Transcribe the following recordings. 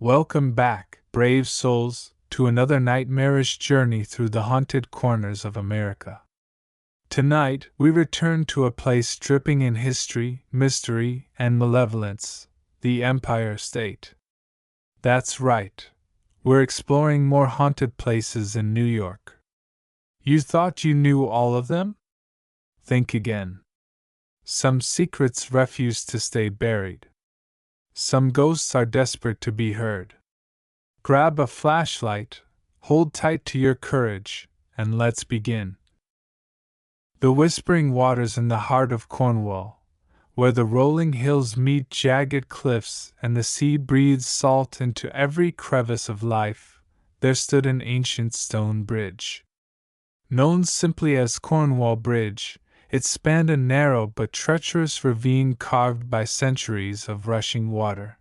Welcome back, brave souls, to another nightmarish journey through the haunted corners of America. Tonight, we return to a place dripping in history, mystery, and malevolence, the Empire State. That's right. We're exploring more haunted places in New York. You thought you knew all of them? Think again. Some secrets refuse to stay buried. Some ghosts are desperate to be heard. Grab a flashlight, hold tight to your courage, and let's begin. The whispering waters in the heart of Cornwall, where the rolling hills meet jagged cliffs and the sea breathes salt into every crevice of life, there stood an ancient stone bridge. Known simply as Cornwall Bridge, it spanned a narrow but treacherous ravine carved by centuries of rushing water.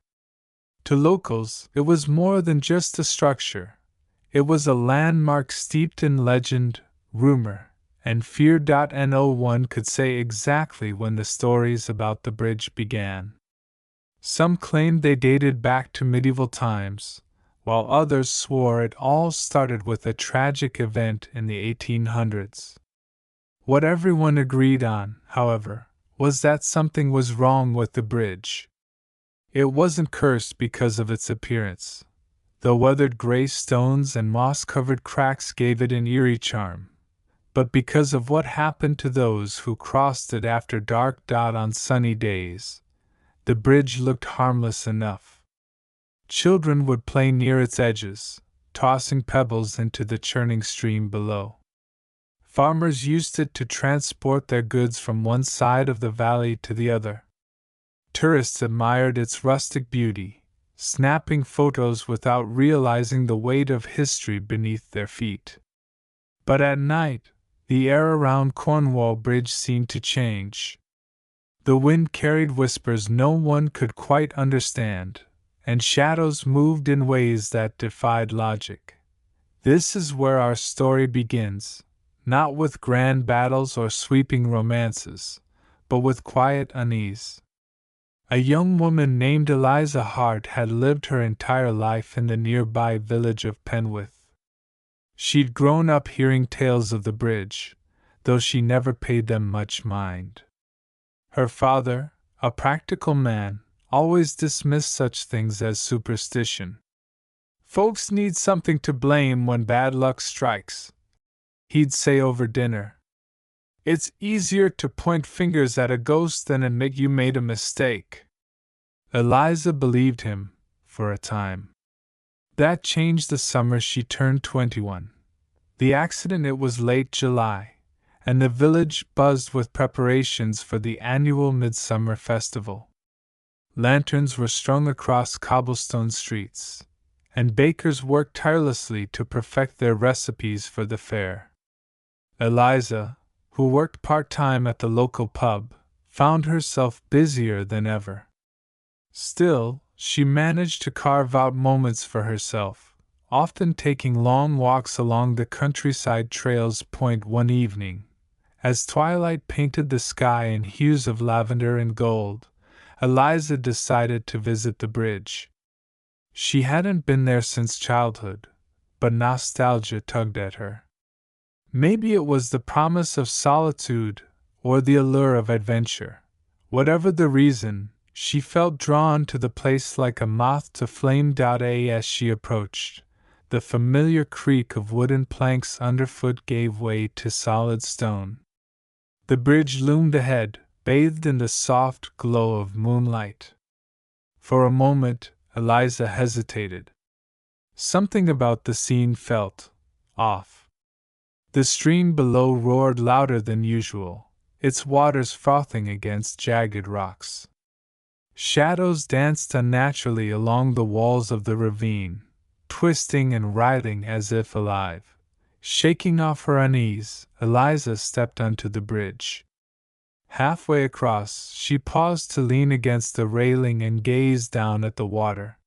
To locals, it was more than just a structure. It was a landmark steeped in legend, rumor, and fear. No one could say exactly when the stories about the bridge began. Some claimed they dated back to medieval times, while others swore it all started with a tragic event in the 1800s. What everyone agreed on, however, was that something was wrong with the bridge. It wasn't cursed because of its appearance. The weathered gray stones and moss-covered cracks gave it an eerie charm, but because of what happened to those who crossed it after dark. On sunny days, the bridge looked harmless enough. Children would play near its edges, tossing pebbles into the churning stream below. Farmers used it to transport their goods from one side of the valley to the other. Tourists admired its rustic beauty, snapping photos without realizing the weight of history beneath their feet. But at night, the air around Cornwall Bridge seemed to change. The wind carried whispers no one could quite understand, and shadows moved in ways that defied logic. This is where our story begins. Not with grand battles or sweeping romances, but with quiet unease. A young woman named Eliza Hart had lived her entire life in the nearby village of Penwith. She'd grown up hearing tales of the bridge, though she never paid them much mind. Her father, a practical man, always dismissed such things as superstition. Folks need something to blame when bad luck strikes, he'd say over dinner. It's easier to point fingers at a ghost than admit you made a mistake. Eliza believed him, for a time. That changed the summer she turned 21. The accident. It was late July, and the village buzzed with preparations for the annual Midsummer Festival. Lanterns were strung across cobblestone streets, and bakers worked tirelessly to perfect their recipes for the fair. Eliza, who worked part-time at the local pub, found herself busier than ever. Still, she managed to carve out moments for herself, often taking long walks along the countryside trails. One evening, as twilight painted the sky in hues of lavender and gold, Eliza decided to visit the bridge. She hadn't been there since childhood, but nostalgia tugged at her. Maybe it was the promise of solitude, or the allure of adventure. Whatever the reason, she felt drawn to the place like a moth to flame. As she approached, the familiar creak of wooden planks underfoot gave way to solid stone. The bridge loomed ahead, bathed in the soft glow of moonlight. For a moment, Eliza hesitated. Something about the scene felt off. The stream below roared louder than usual, its waters frothing against jagged rocks. Shadows danced unnaturally along the walls of the ravine, twisting and writhing as if alive. Shaking off her unease, Eliza stepped onto the bridge. Halfway across, she paused to lean against the railing and gaze down at the water.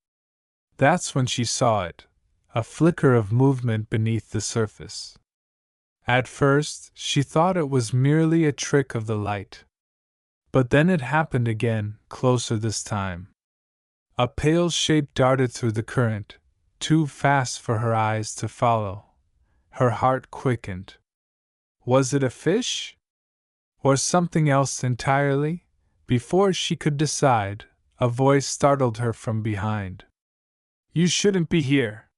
That's when she saw it, a flicker of movement beneath the surface. At first, she thought it was merely a trick of the light. But then it happened again, closer this time. A pale shape darted through the current, too fast for her eyes to follow. Her heart quickened. Was it a fish? Or something else entirely? Before she could decide, a voice startled her from behind. You shouldn't be here.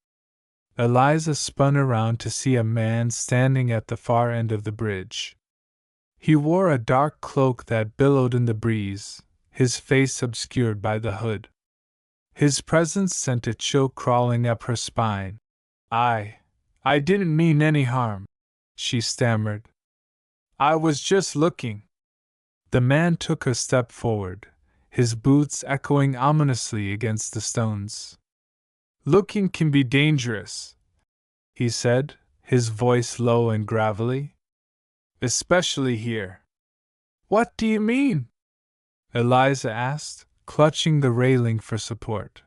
Eliza spun around to see a man standing at the far end of the bridge. He wore a dark cloak that billowed in the breeze, his face obscured by the hood. His presence sent a chill crawling up her spine. I didn't mean any harm, she stammered. I was just looking. The man took a step forward, his boots echoing ominously against the stones. Looking can be dangerous, he said, his voice low and gravelly. Especially here. What do you mean? Eliza asked, clutching the railing for support.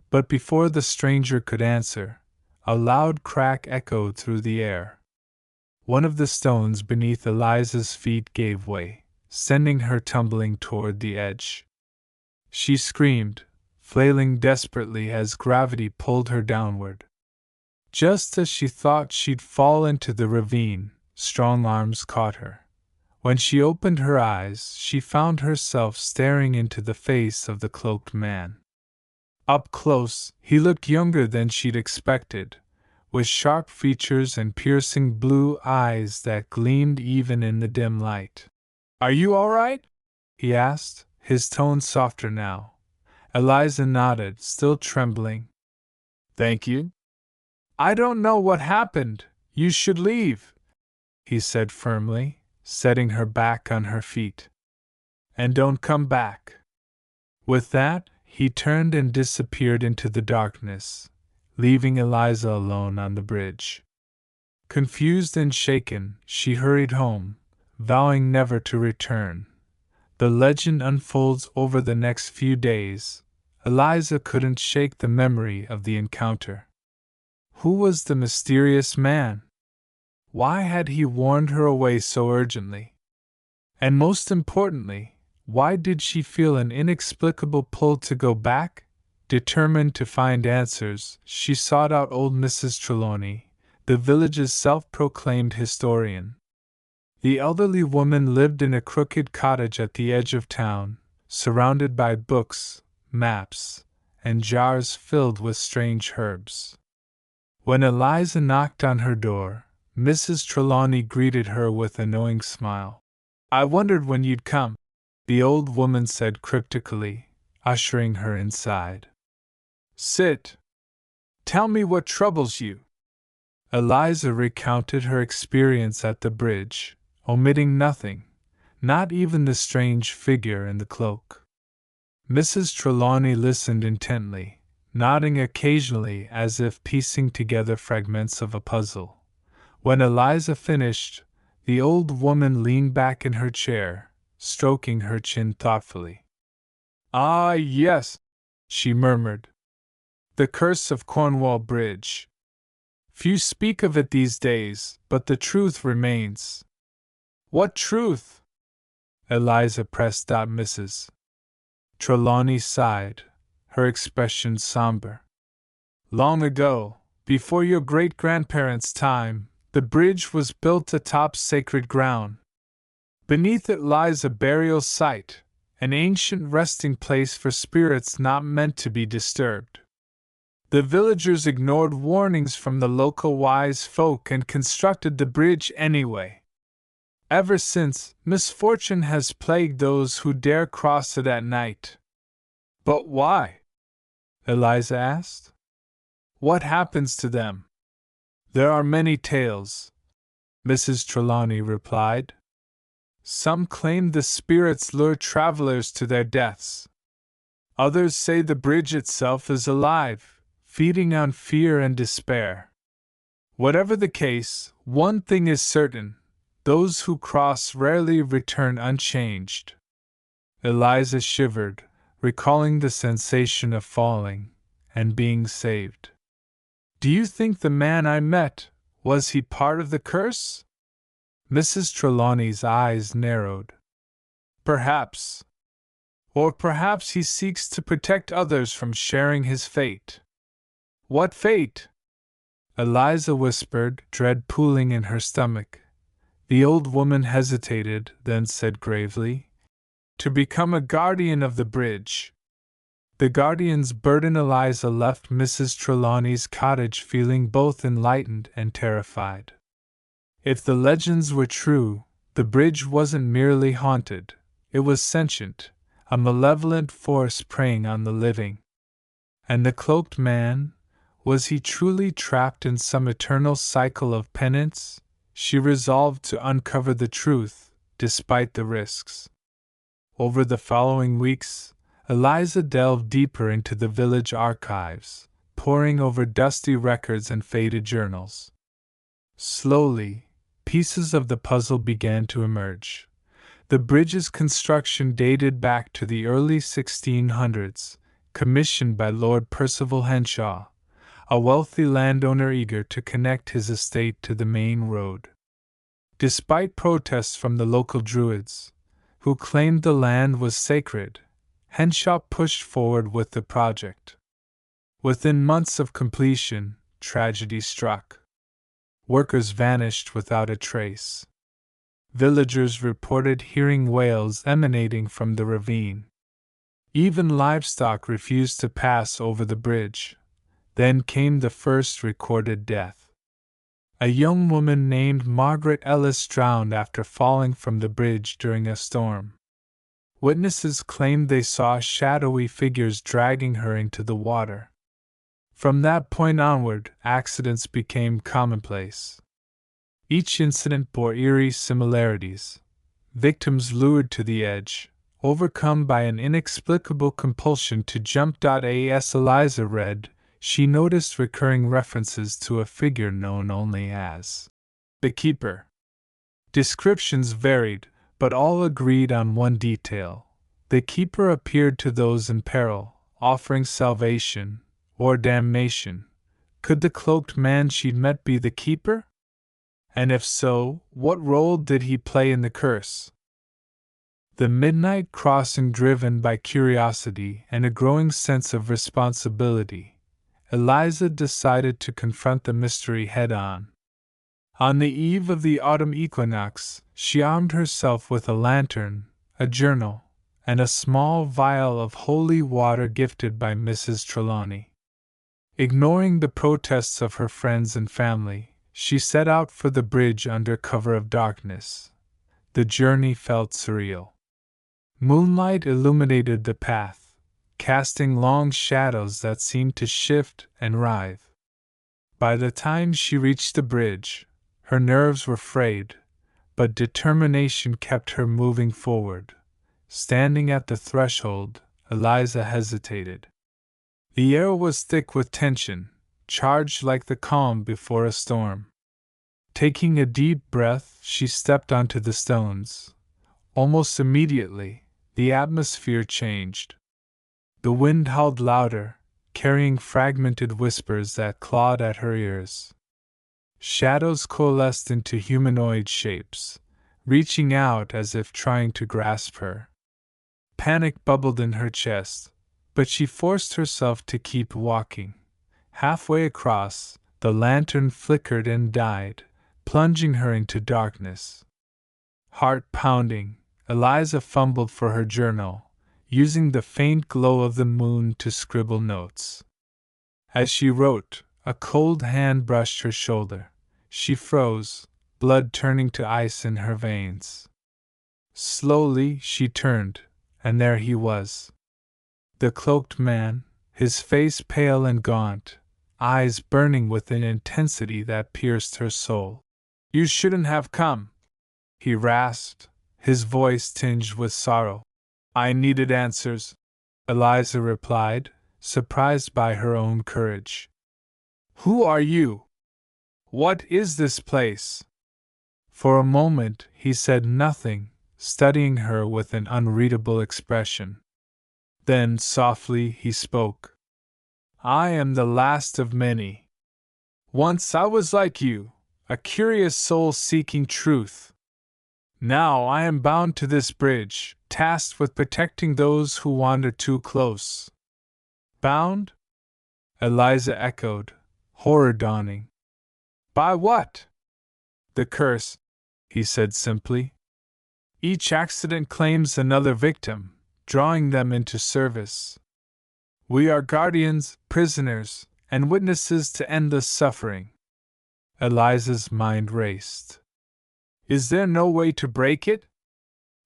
But before the stranger could answer, a loud crack echoed through the air. One of the stones beneath Eliza's feet gave way, sending her tumbling toward the edge. She screamed, flailing desperately as gravity pulled her downward. Just as she thought she'd fall into the ravine, strong arms caught her. When she opened her eyes, she found herself staring into the face of the cloaked man. Up close, he looked younger than she'd expected, with sharp features and piercing blue eyes that gleamed even in the dim light. Are you all right? He asked, his tone softer now. Eliza nodded, still trembling. Thank you. I don't know what happened. You should leave, he said firmly, setting her back on her feet. And don't come back. With that, he turned and disappeared into the darkness, leaving Eliza alone on the bridge. Confused and shaken, she hurried home, vowing never to return. The legend unfolds over the next few days. Eliza couldn't shake the memory of the encounter. Who was the mysterious man? Why had he warned her away so urgently? And most importantly, why did she feel an inexplicable pull to go back? Determined to find answers, she sought out old Mrs. Trelawney, the village's self-proclaimed historian. The elderly woman lived in a crooked cottage at the edge of town, surrounded by books, maps, and jars filled with strange herbs. When Eliza knocked on her door, Mrs. Trelawney greeted her with a knowing smile. I wondered when you'd come, the old woman said cryptically, ushering her inside. Sit. Tell me what troubles you. Eliza recounted her experience at the bridge, omitting nothing, not even the strange figure in the cloak. Mrs. Trelawney listened intently, nodding occasionally as if piecing together fragments of a puzzle. When Eliza finished, the old woman leaned back in her chair, stroking her chin thoughtfully. Ah, yes, she murmured. The curse of Cornwall Bridge. Few speak of it these days, but the truth remains. What truth? Eliza pressed. Mrs. Trelawney sighed, her expression somber. Long ago, before your great-grandparents' time, the bridge was built atop sacred ground. Beneath it lies a burial site, an ancient resting place for spirits not meant to be disturbed. The villagers ignored warnings from the local wise folk and constructed the bridge anyway. Ever since, misfortune has plagued those who dare cross it at night. But why? Eliza asked. What happens to them? There are many tales, Mrs. Trelawney replied. Some claim the spirits lure travelers to their deaths. Others say the bridge itself is alive, feeding on fear and despair. Whatever the case, one thing is certain. Those who cross rarely return unchanged. Eliza shivered, recalling the sensation of falling and being saved. Do you think the man I met, was he part of the curse? Mrs. Trelawney's eyes narrowed. Perhaps. Or perhaps he seeks to protect others from sharing his fate. What fate? Eliza whispered, dread pooling in her stomach. The old woman hesitated, then said gravely, "To become a guardian of the bridge." The guardian's burden. Eliza left Mrs. Trelawney's cottage feeling both enlightened and terrified. If the legends were true, the bridge wasn't merely haunted, it was sentient, a malevolent force preying on the living. And the cloaked man? Was he truly trapped in some eternal cycle of penance? She resolved to uncover the truth, despite the risks. Over the following weeks, Eliza delved deeper into the village archives, poring over dusty records and faded journals. Slowly, pieces of the puzzle began to emerge. The bridge's construction dated back to the early 1600s, commissioned by Lord Percival Henshaw, a wealthy landowner eager to connect his estate to the main road. Despite protests from the local Druids, who claimed the land was sacred, Henshaw pushed forward with the project. Within months of completion, tragedy struck. Workers vanished without a trace. Villagers reported hearing wails emanating from the ravine. Even livestock refused to pass over the bridge. Then came the first recorded death. A young woman named Margaret Ellis drowned after falling from the bridge during a storm. Witnesses claimed they saw shadowy figures dragging her into the water. From that point onward, accidents became commonplace. Each incident bore eerie similarities. Victims lured to the edge, overcome by an inexplicable compulsion to jump. As Eliza read, she noticed recurring references to a figure known only as the Keeper. Descriptions varied, but all agreed on one detail. The Keeper appeared to those in peril, offering salvation or damnation. Could the cloaked man she'd met be the Keeper? And if so, what role did he play in the curse? The midnight crossing. Driven by curiosity and a growing sense of responsibility, Eliza decided to confront the mystery head-on. On the eve of the autumn equinox, she armed herself with a lantern, a journal, and a small vial of holy water gifted by Mrs. Trelawney. Ignoring the protests of her friends and family, she set out for the bridge under cover of darkness. The journey felt surreal. Moonlight illuminated the path, casting long shadows that seemed to shift and writhe. By the time she reached the bridge, her nerves were frayed, but determination kept her moving forward. Standing at the threshold, Eliza hesitated. The air was thick with tension, charged like the calm before a storm. Taking a deep breath, she stepped onto the stones. Almost immediately, the atmosphere changed. The wind howled louder, carrying fragmented whispers that clawed at her ears. Shadows coalesced into humanoid shapes, reaching out as if trying to grasp her. Panic bubbled in her chest, but she forced herself to keep walking. Halfway across, the lantern flickered and died, plunging her into darkness. Heart pounding, Eliza fumbled for her journal, using the faint glow of the moon to scribble notes. As she wrote, a cold hand brushed her shoulder. She froze, blood turning to ice in her veins. Slowly she turned, and there he was. The cloaked man, his face pale and gaunt, eyes burning with an intensity that pierced her soul. "You shouldn't have come," he rasped, his voice tinged with sorrow. "I needed answers," Eliza replied, surprised by her own courage. "Who are you? What is this place?" For a moment he said nothing, studying her with an unreadable expression. Then softly he spoke. "I am the last of many. Once I was like you, a curious soul seeking truth. Now I am bound to this bridge, tasked with protecting those who wander too close. Bound? Eliza echoed, horror dawning. By what? The curse, he said simply. Each accident claims another victim, drawing them into service. We are guardians, prisoners, and witnesses to endless suffering. Eliza's mind raced. Is there no way to break it?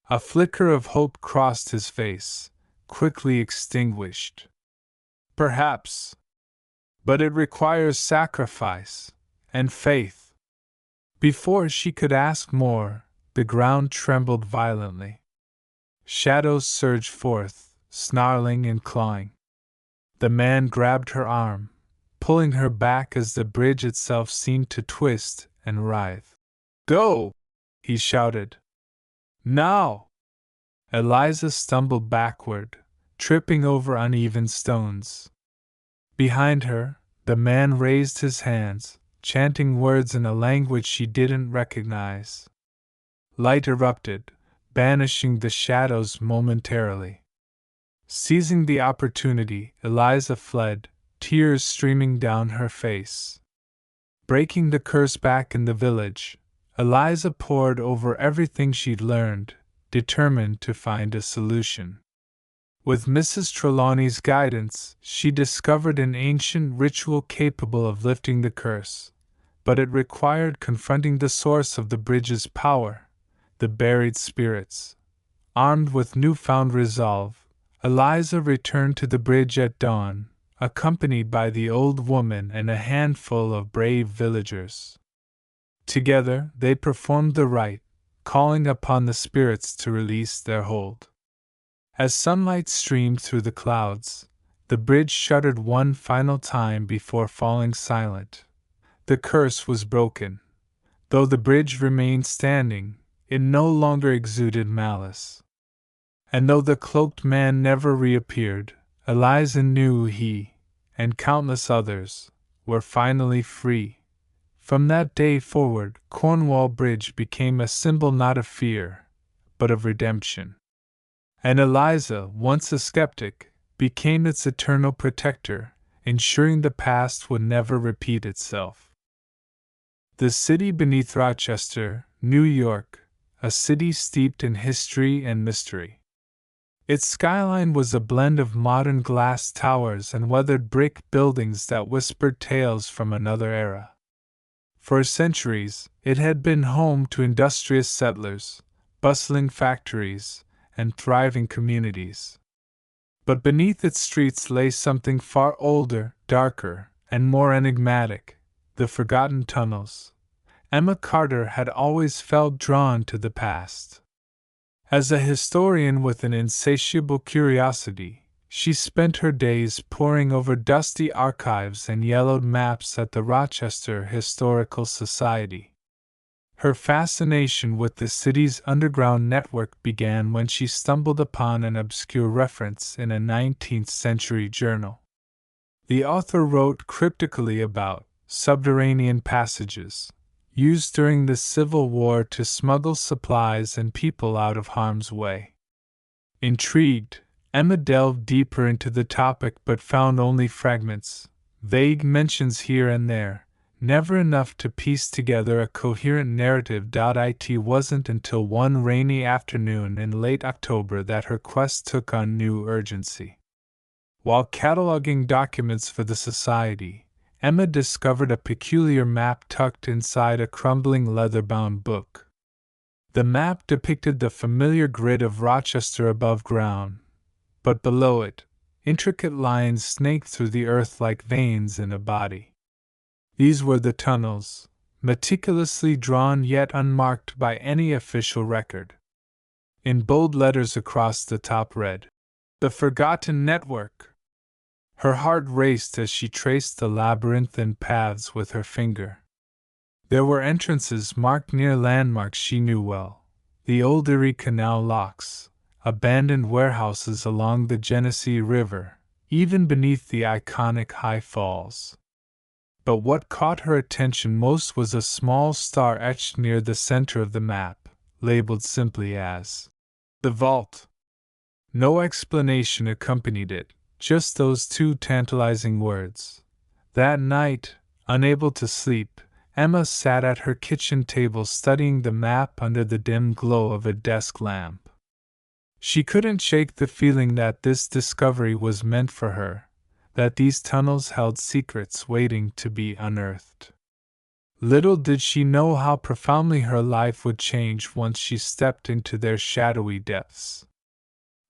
A flicker of hope crossed his face, quickly extinguished. Perhaps. But it requires sacrifice and faith. Before she could ask more, the ground trembled violently. Shadows surged forth, snarling and clawing. The man grabbed her arm, pulling her back as the bridge itself seemed to twist and writhe. Go! He shouted. Now! Eliza stumbled backward, tripping over uneven stones. Behind her, the man raised his hands, chanting words in a language she didn't recognize. Light erupted, banishing the shadows momentarily. Seizing the opportunity, Eliza fled, tears streaming down her face. Breaking the curse back in the village, Eliza pored over everything she'd learned, determined to find a solution. With Mrs. Trelawney's guidance, she discovered an ancient ritual capable of lifting the curse, but it required confronting the source of the bridge's power, the buried spirits. Armed with newfound resolve, Eliza returned to the bridge at dawn, accompanied by the old woman and a handful of brave villagers. Together, they performed the rite, calling upon the spirits to release their hold. As sunlight streamed through the clouds, the bridge shuddered one final time before falling silent. The curse was broken. Though the bridge remained standing, it no longer exuded malice. And though the cloaked man never reappeared, Eliza knew he, and countless others, were finally free. From that day forward, Cornwall Bridge became a symbol not of fear, but of redemption. And Eliza, once a skeptic, became its eternal protector, ensuring the past would never repeat itself. The city beneath Rochester, New York, a city steeped in history and mystery. Its skyline was a blend of modern glass towers and weathered brick buildings that whispered tales from another era. For centuries, it had been home to industrious settlers, bustling factories, and thriving communities. But beneath its streets lay something far older, darker, and more enigmatic: the forgotten tunnels. Emma Carter had always felt drawn to the past. As a historian with an insatiable curiosity, she spent her days poring over dusty archives and yellowed maps at the Rochester Historical Society. Her fascination with the city's underground network began when she stumbled upon an obscure reference in a 19th-century journal. The author wrote cryptically about subterranean passages, used during the Civil War to smuggle supplies and people out of harm's way. Intrigued, Emma delved deeper into the topic but found only fragments, vague mentions here and there, never enough to piece together a coherent narrative. It wasn't until one rainy afternoon in late October that her quest took on new urgency. While cataloging documents for the society, Emma discovered a peculiar map tucked inside a crumbling leather-bound book. The map depicted the familiar grid of Rochester above ground, but below it, intricate lines snaked through the earth like veins in a body. These were the tunnels, meticulously drawn yet unmarked by any official record. In bold letters across the top read, "The Forgotten Network." Her heart raced as she traced the labyrinthine paths with her finger. There were entrances marked near landmarks she knew well: the old Erie Canal locks, abandoned warehouses along the Genesee River, even beneath the iconic High Falls. But what caught her attention most was a small star etched near the center of the map, labeled simply as the Vault. No explanation accompanied it, just those two tantalizing words. That night, unable to sleep, Emma sat at her kitchen table studying the map under the dim glow of a desk lamp. She couldn't shake the feeling that this discovery was meant for her, that these tunnels held secrets waiting to be unearthed. Little did she know how profoundly her life would change once she stepped into their shadowy depths.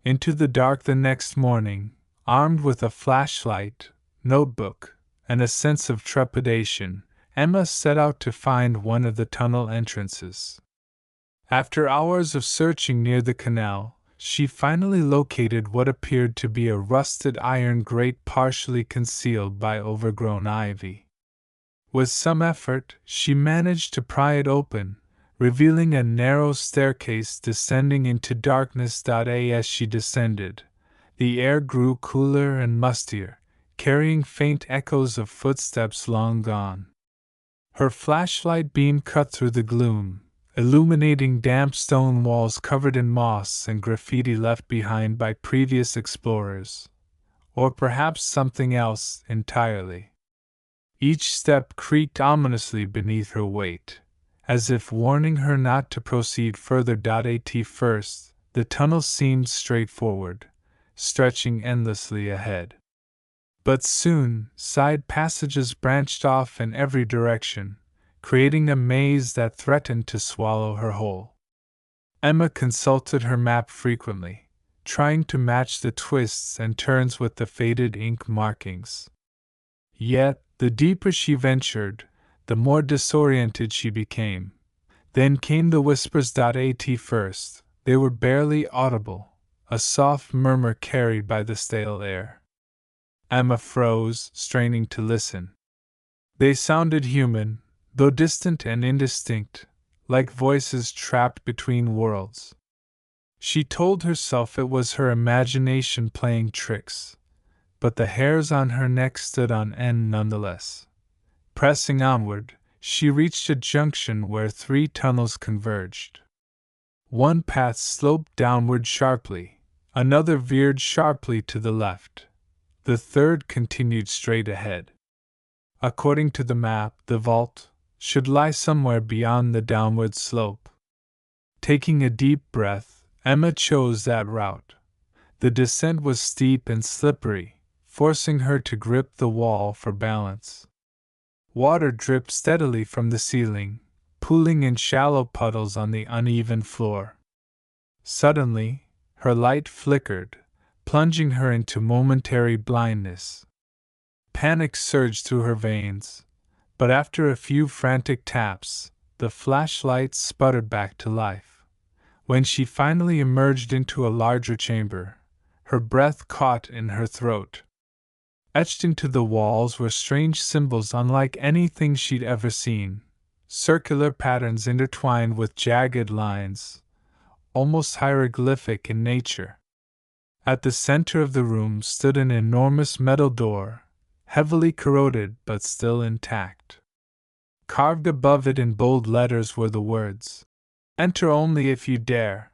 Into the dark the next morning, armed with a flashlight, notebook, and a sense of trepidation, Emma set out to find one of the tunnel entrances. After hours of searching near the canal, she finally located what appeared to be a rusted iron grate partially concealed by overgrown ivy. With some effort, she managed to pry it open, revealing a narrow staircase descending into darkness. As she descended, the air grew cooler and mustier, carrying faint echoes of footsteps long gone. Her flashlight beam cut through the gloom, illuminating damp stone walls covered in moss and graffiti left behind by previous explorers, or perhaps something else entirely. Each step creaked ominously beneath her weight, as if warning her not to proceed further. At first, the tunnel seemed straightforward, stretching endlessly ahead. But soon, side passages branched off in every direction, creating a maze that threatened to swallow her whole. Emma consulted her map frequently, trying to match the twists and turns with the faded ink markings. Yet, the deeper she ventured, the more disoriented she became. Then came the whispers. At first, they were barely audible, a soft murmur carried by the stale air. Emma froze, straining to listen. They sounded human, though distant and indistinct, like voices trapped between worlds. She told herself it was her imagination playing tricks, but the hairs on her neck stood on end nonetheless. Pressing onward, she reached a junction where three tunnels converged. One path sloped downward sharply, another veered sharply to the left. The third continued straight ahead. According to the map, the vault should lie somewhere beyond the downward slope. Taking a deep breath, Emma chose that route. The descent was steep and slippery, forcing her to grip the wall for balance. Water dripped steadily from the ceiling, pooling in shallow puddles on the uneven floor. Suddenly, her light flickered, plunging her into momentary blindness. Panic surged through her veins, but after a few frantic taps, the flashlight sputtered back to life. When she finally emerged into a larger chamber, her breath caught in her throat. Etched into the walls were strange symbols unlike anything she'd ever seen, circular patterns intertwined with jagged lines, almost hieroglyphic in nature. At the center of the room stood an enormous metal door, heavily corroded but still intact. Carved above it in bold letters were the words, "Enter only if you dare."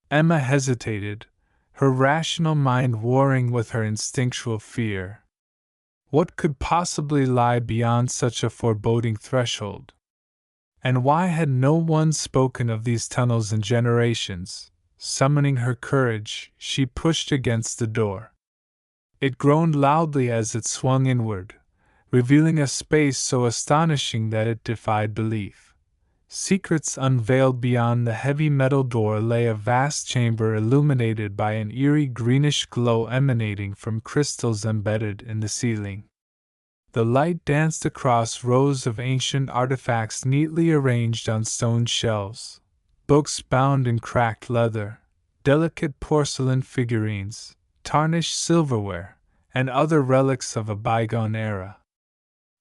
Emma hesitated, her rational mind warring with her instinctual fear. What could possibly lie beyond such a foreboding threshold? And why had no one spoken of these tunnels in generations? Summoning her courage, she pushed against the door. It groaned loudly as it swung inward, revealing a space so astonishing that it defied belief. Secrets unveiled beyond the heavy metal door lay a vast chamber illuminated by an eerie greenish glow emanating from crystals embedded in the ceiling. The light danced across rows of ancient artifacts neatly arranged on stone shelves. Books bound in cracked leather, delicate porcelain figurines, tarnished silverware, and other relics of a bygone era.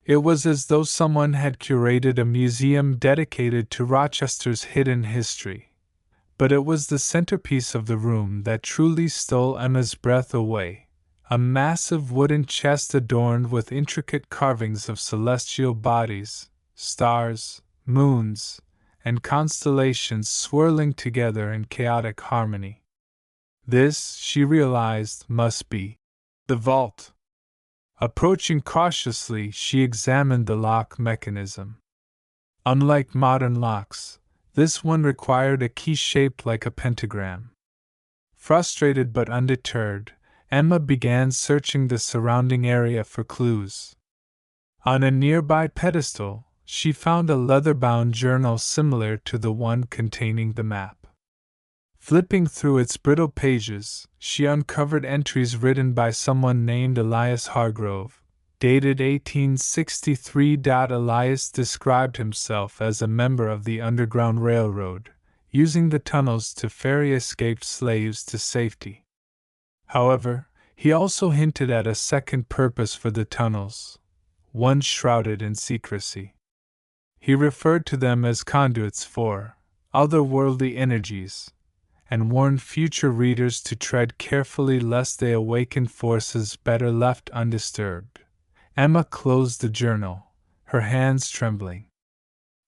It was as though someone had curated a museum dedicated to Rochester's hidden history. But it was the centerpiece of the room that truly stole Emma's breath away, a massive wooden chest adorned with intricate carvings of celestial bodies, stars, moons, and constellations swirling together in chaotic harmony. This, she realized, must be the vault. Approaching cautiously, she examined the lock mechanism. Unlike modern locks, this one required a key shaped like a pentagram. Frustrated but undeterred, Emma began searching the surrounding area for clues. On a nearby pedestal, she found a leather-bound journal similar to the one containing the map. Flipping through its brittle pages, she uncovered entries written by someone named Elias Hargrove, dated 1863. Elias described himself as a member of the Underground Railroad, using the tunnels to ferry escaped slaves to safety. However, he also hinted at a second purpose for the tunnels, one shrouded in secrecy. He referred to them as conduits for otherworldly energies, and warned future readers to tread carefully lest they awaken forces better left undisturbed. Emma closed the journal, her hands trembling.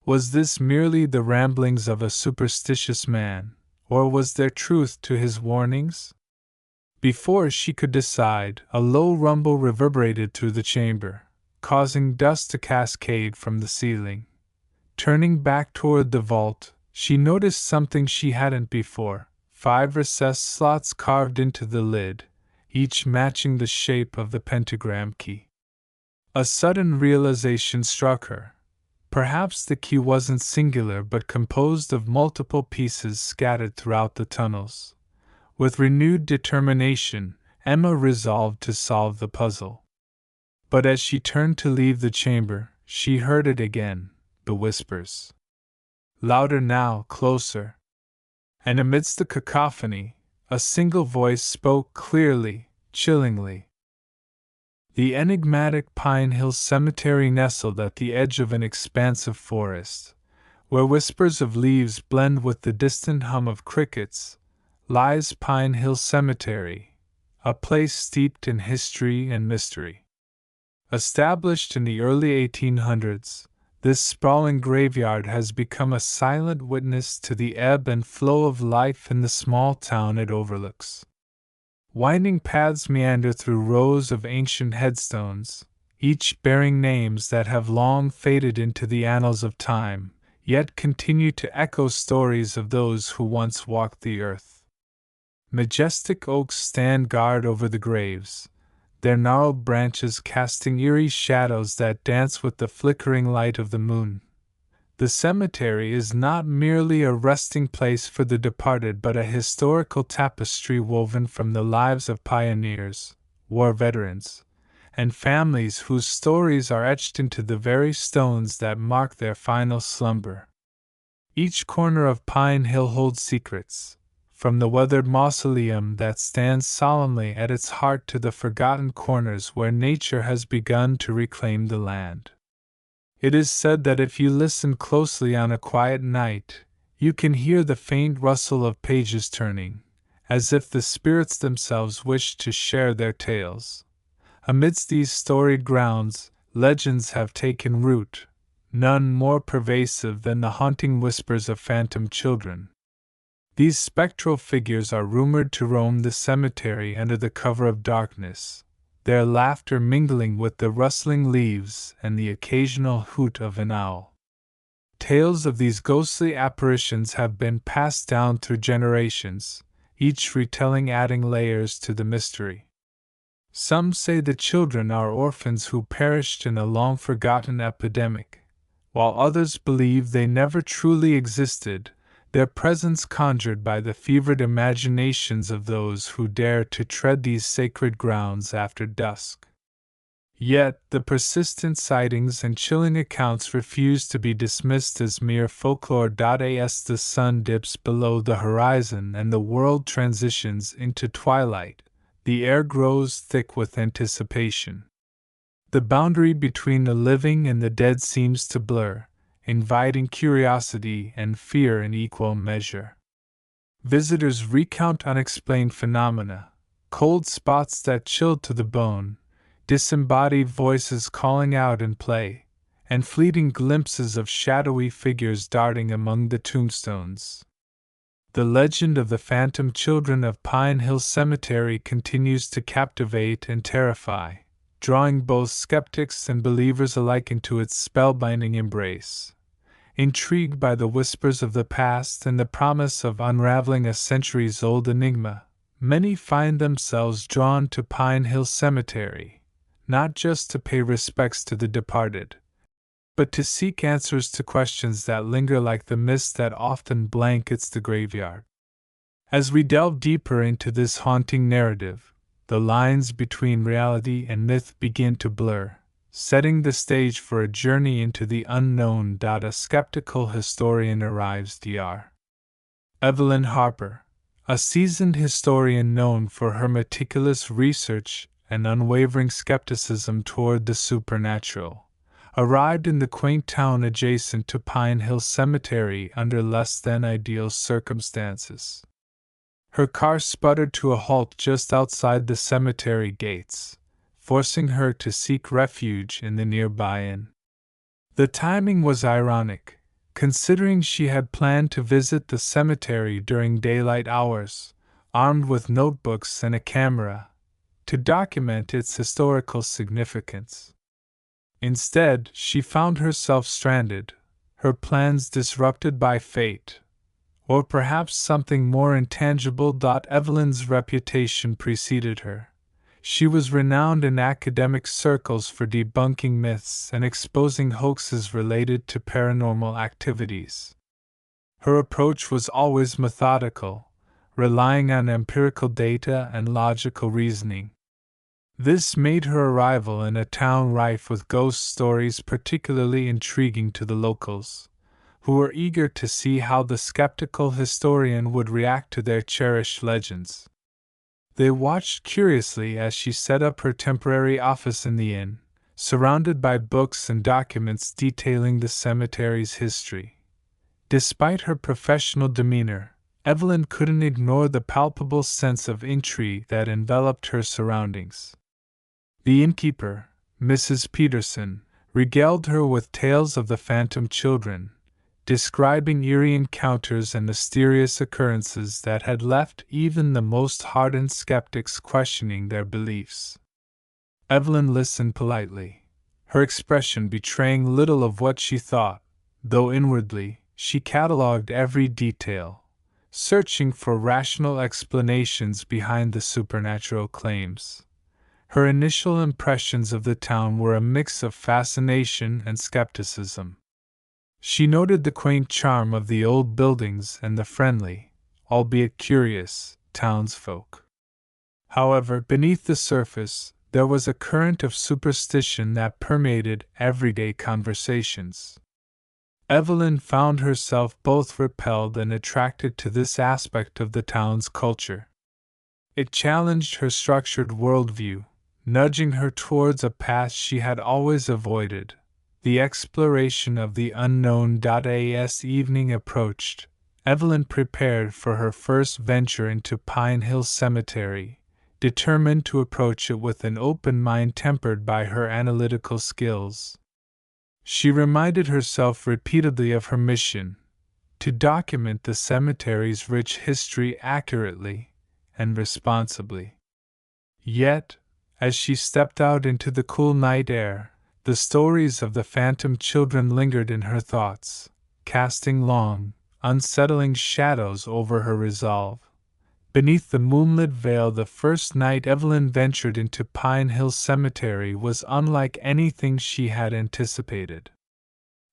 Was this merely the ramblings of a superstitious man, or was there truth to his warnings? Before she could decide, a low rumble reverberated through the chamber, causing dust to cascade from the ceiling. Turning back toward the vault, she noticed something she hadn't before: 5 recessed slots carved into the lid, each matching the shape of the pentagram key. A sudden realization struck her. Perhaps the key wasn't singular but composed of multiple pieces scattered throughout the tunnels. With renewed determination, Emma resolved to solve the puzzle. But as she turned to leave the chamber, she heard it again, the whispers. Louder now, closer. And amidst the cacophony, a single voice spoke clearly, chillingly. The enigmatic Pine Hill Cemetery nestled at the edge of an expansive forest, where whispers of leaves blend with the distant hum of crickets, lies Pine Hill Cemetery, a place steeped in history and mystery. Established in the early 1800s, this sprawling graveyard has become a silent witness to the ebb and flow of life in the small town it overlooks. Winding paths meander through rows of ancient headstones, each bearing names that have long faded into the annals of time, yet continue to echo stories of those who once walked the earth. Majestic oaks stand guard over the graves, their gnarled branches casting eerie shadows that dance with the flickering light of the moon. The cemetery is not merely a resting place for the departed but a historical tapestry woven from the lives of pioneers, war veterans, and families whose stories are etched into the very stones that mark their final slumber. Each corner of Pine Hill holds secrets, from the weathered mausoleum that stands solemnly at its heart to the forgotten corners where nature has begun to reclaim the land. It is said that if you listen closely on a quiet night, you can hear the faint rustle of pages turning, as if the spirits themselves wished to share their tales. Amidst these storied grounds, legends have taken root, none more pervasive than the haunting whispers of phantom children. These spectral figures are rumored to roam the cemetery under the cover of darkness, their laughter mingling with the rustling leaves and the occasional hoot of an owl. Tales of these ghostly apparitions have been passed down through generations, each retelling adding layers to the mystery. Some say the children are orphans who perished in a long-forgotten epidemic, while others believe they never truly existed, their presence conjured by the fevered imaginations of those who dare to tread these sacred grounds after dusk. Yet, the persistent sightings and chilling accounts refuse to be dismissed as mere folklore. As the sun dips below the horizon and the world transitions into twilight, the air grows thick with anticipation. The boundary between the living and the dead seems to blur, inviting curiosity and fear in equal measure. Visitors recount unexplained phenomena, cold spots that chill to the bone, disembodied voices calling out in play, and fleeting glimpses of shadowy figures darting among the tombstones. The legend of the phantom children of Pine Hill Cemetery continues to captivate and terrify, drawing both skeptics and believers alike into its spellbinding embrace. Intrigued by the whispers of the past and the promise of unraveling a centuries-old enigma, many find themselves drawn to Pine Hill Cemetery, not just to pay respects to the departed, but to seek answers to questions that linger like the mist that often blankets the graveyard. As we delve deeper into this haunting narrative, the lines between reality and myth begin to blur, setting the stage for a journey into the unknown. A skeptical historian arrives. Dr. Evelyn Harper, a seasoned historian known for her meticulous research and unwavering skepticism toward the supernatural, arrived in the quaint town adjacent to Pine Hill Cemetery under less than ideal circumstances. Her car sputtered to a halt just outside the cemetery gates, forcing her to seek refuge in the nearby inn. The timing was ironic, considering she had planned to visit the cemetery during daylight hours, armed with notebooks and a camera, to document its historical significance. Instead, she found herself stranded, her plans disrupted by fate, or perhaps something more intangible. Evelyn's reputation preceded her. She was renowned in academic circles for debunking myths and exposing hoaxes related to paranormal activities. Her approach was always methodical, relying on empirical data and logical reasoning. This made her arrival in a town rife with ghost stories particularly intriguing to the locals, who were eager to see how the skeptical historian would react to their cherished legends. They watched curiously as she set up her temporary office in the inn, surrounded by books and documents detailing the cemetery's history. Despite her professional demeanor, Evelyn couldn't ignore the palpable sense of intrigue that enveloped her surroundings. The innkeeper, Mrs. Peterson, regaled her with tales of the phantom children, describing eerie encounters and mysterious occurrences that had left even the most hardened skeptics questioning their beliefs. Evelyn listened politely, her expression betraying little of what she thought, though inwardly she catalogued every detail, searching for rational explanations behind the supernatural claims. Her initial impressions of the town were a mix of fascination and skepticism. She noted the quaint charm of the old buildings and the friendly, albeit curious, townsfolk. However, beneath the surface, there was a current of superstition that permeated everyday conversations. Evelyn found herself both repelled and attracted to this aspect of the town's culture. It challenged her structured worldview, nudging her towards a path she had always avoided. The exploration of the unknown. As evening approached, Evelyn prepared for her first venture into Pine Hill Cemetery, determined to approach it with an open mind tempered by her analytical skills. She reminded herself repeatedly of her mission: to document the cemetery's rich history accurately and responsibly. Yet, as she stepped out into the cool night air, the stories of the phantom children lingered in her thoughts, casting long, unsettling shadows over her resolve. Beneath the moonlit veil, the first night Evelyn ventured into Pine Hill Cemetery was unlike anything she had anticipated.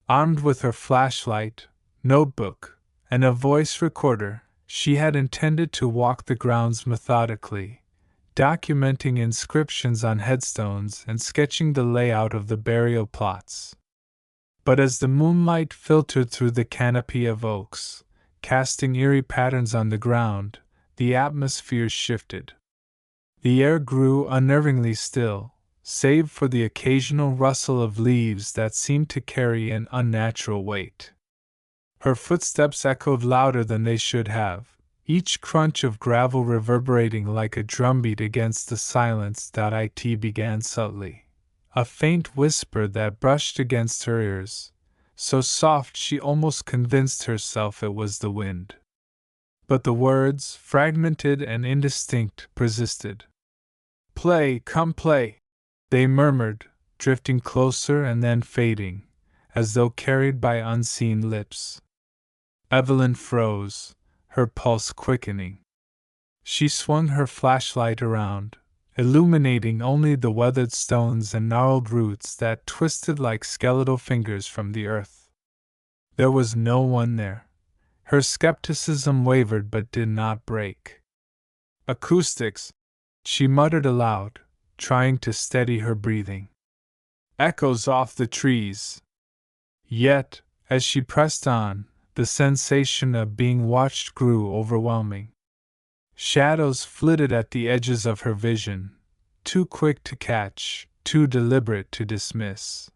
Armed with her flashlight, notebook, and a voice recorder, she had intended to walk the grounds methodically, documenting inscriptions on headstones and sketching the layout of the burial plots. But as the moonlight filtered through the canopy of oaks, casting eerie patterns on the ground, the atmosphere shifted. The air grew unnervingly still, save for the occasional rustle of leaves that seemed to carry an unnatural weight. Her footsteps echoed louder than they should have, each crunch of gravel reverberating like a drumbeat against the silence. It began subtly, a faint whisper that brushed against her ears, so soft she almost convinced herself it was the wind. But the words, fragmented and indistinct, persisted. "Play, come play," they murmured, drifting closer and then fading, as though carried by unseen lips. Evelyn froze, her pulse quickening. She swung her flashlight around, illuminating only the weathered stones and gnarled roots that twisted like skeletal fingers from the earth. There was no one there. Her skepticism wavered but did not break. "Acoustics," she muttered aloud, trying to steady her breathing. "Echoes off the trees." Yet, as she pressed on, the sensation of being watched grew overwhelming. Shadows flitted at the edges of her vision, too quick to catch, too deliberate to dismiss.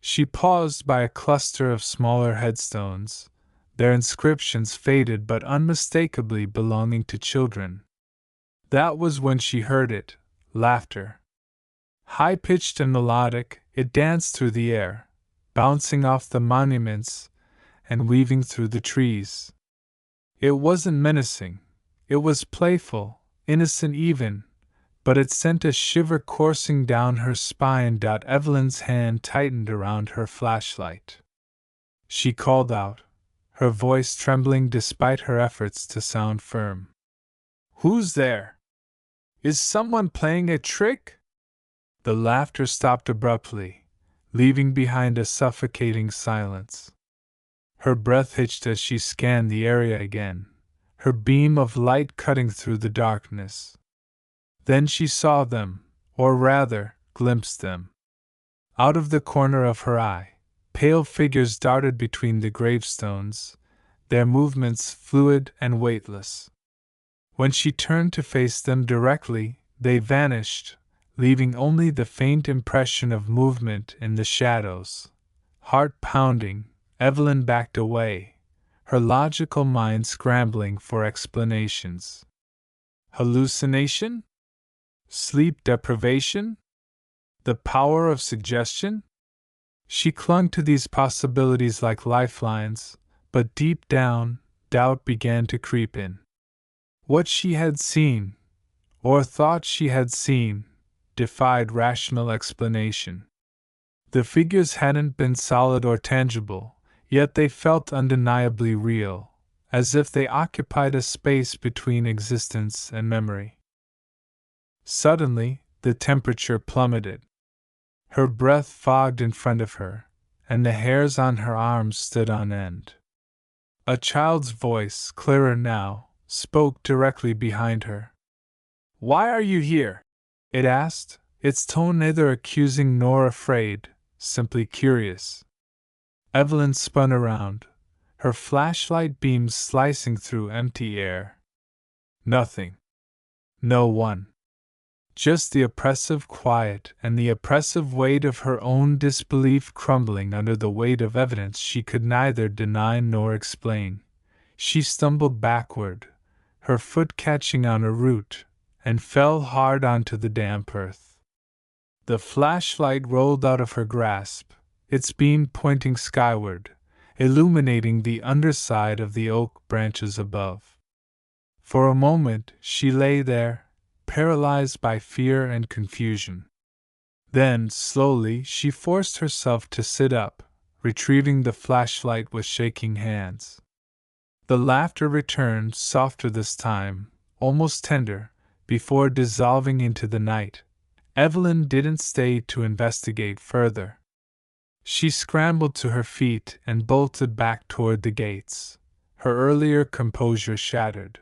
She paused by a cluster of smaller headstones, their inscriptions faded but unmistakably belonging to children. That was when she heard it, laughter. High-pitched and melodic, it danced through the air, bouncing off the monuments and weaving through the trees. It wasn't menacing. It was playful, innocent even, but it sent a shiver coursing down her spine. Evelyn's hand tightened around her flashlight. She called out, her voice trembling despite her efforts to sound firm. "Who's there? Is someone playing a trick?" The laughter stopped abruptly, leaving behind a suffocating silence. Her breath hitched as she scanned the area again, her beam of light cutting through the darkness. Then she saw them, or rather, glimpsed them. Out of the corner of her eye, pale figures darted between the gravestones, their movements fluid and weightless. When she turned to face them directly, they vanished, leaving only the faint impression of movement in the shadows. Heart pounding, Evelyn backed away, her logical mind scrambling for explanations. Hallucination? Sleep deprivation? The power of suggestion? She clung to these possibilities like lifelines, but deep down, doubt began to creep in. What she had seen, or thought she had seen, defied rational explanation. The figures hadn't been solid or tangible, yet they felt undeniably real, as if they occupied a space between existence and memory. Suddenly, the temperature plummeted. Her breath fogged in front of her, and the hairs on her arms stood on end. A child's voice, clearer now, spoke directly behind her. "Why are you here?" it asked, its tone neither accusing nor afraid, simply curious. Evelyn spun around, her flashlight beams slicing through empty air. Nothing. No one. Just the oppressive quiet and the oppressive weight of her own disbelief crumbling under the weight of evidence she could neither deny nor explain. She stumbled backward, her foot catching on a root, and fell hard onto the damp earth. The flashlight rolled out of her grasp, its beam pointing skyward, illuminating the underside of the oak branches above. For a moment she lay there, paralyzed by fear and confusion. Then, slowly, she forced herself to sit up, retrieving the flashlight with shaking hands. The laughter returned, softer this time, almost tender, before dissolving into the night. Evelyn didn't stay to investigate further. She scrambled to her feet and bolted back toward the gates, her earlier composure shattered.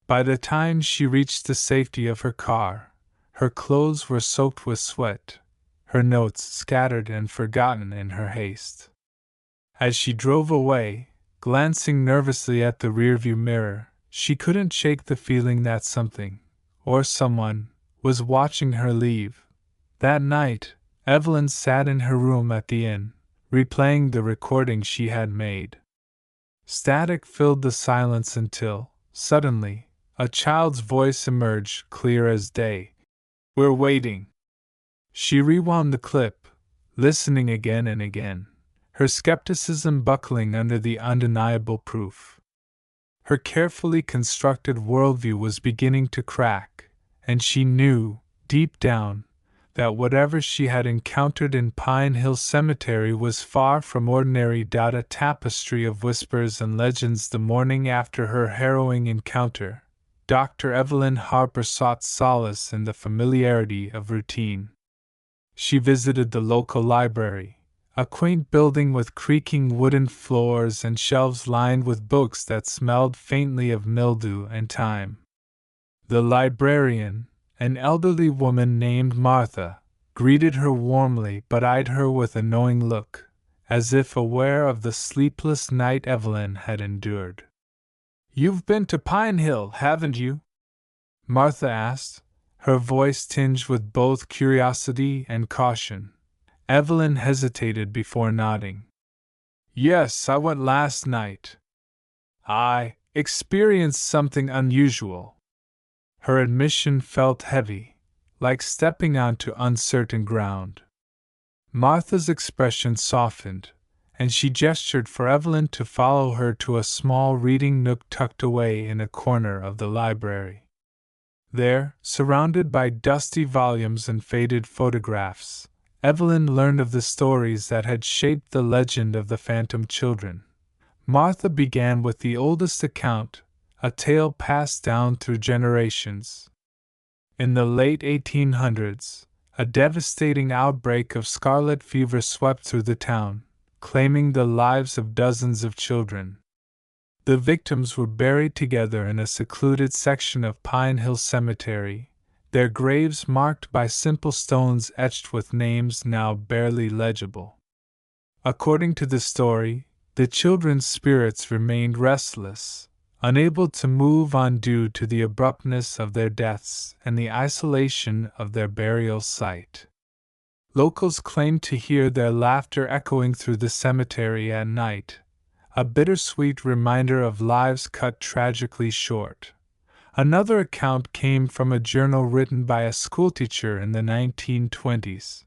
By the time she reached the safety of her car, her clothes were soaked with sweat, her notes scattered and forgotten in her haste. As she drove away, glancing nervously at the rearview mirror, she couldn't shake the feeling that something, or someone, was watching her leave. That night, Evelyn sat in her room at the inn, replaying the recording she had made. Static filled the silence until, suddenly, a child's voice emerged clear as day. "We're waiting." She rewound the clip, listening again and again, her skepticism buckling under the undeniable proof. Her carefully constructed worldview was beginning to crack, and she knew, deep down, that whatever she had encountered in Pine Hill Cemetery was far from ordinary. A tapestry of whispers and legends. The morning after her harrowing encounter, Dr. Evelyn Harper sought solace in the familiarity of routine. She visited the local library, a quaint building with creaking wooden floors and shelves lined with books that smelled faintly of mildew and time. The librarian, an elderly woman named Martha, greeted her warmly but eyed her with a knowing look, as if aware of the sleepless night Evelyn had endured. "You've been to Pine Hill, haven't you?" Martha asked, her voice tinged with both curiosity and caution. Evelyn hesitated before nodding. "Yes, I went last night. I experienced something unusual." Her admission felt heavy, like stepping onto uncertain ground. Martha's expression softened, and she gestured for Evelyn to follow her to a small reading nook tucked away in a corner of the library. There, surrounded by dusty volumes and faded photographs, Evelyn learned of the stories that had shaped the legend of the phantom children. Martha began with the oldest account, a tale passed down through generations. In the late 1800s, a devastating outbreak of scarlet fever swept through the town, claiming the lives of dozens of children. The victims were buried together in a secluded section of Pine Hill Cemetery, their graves marked by simple stones etched with names now barely legible. According to the story, the children's spirits remained restless, unable to move on due to the abruptness of their deaths and the isolation of their burial site. Locals claimed to hear their laughter echoing through the cemetery at night, a bittersweet reminder of lives cut tragically short. Another account came from a journal written by a schoolteacher in the 1920s.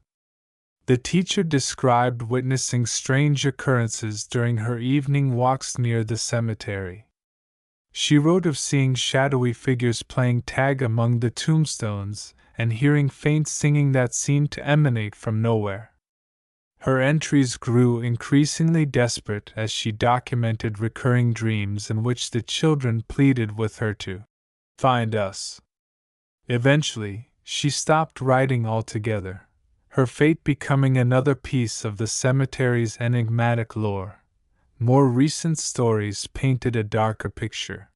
The teacher described witnessing strange occurrences during her evening walks near the cemetery. She wrote of seeing shadowy figures playing tag among the tombstones and hearing faint singing that seemed to emanate from nowhere. Her entries grew increasingly desperate as she documented recurring dreams in which the children pleaded with her to find us. Eventually, she stopped writing altogether, her fate becoming another piece of the cemetery's enigmatic lore. More recent stories painted a darker picture.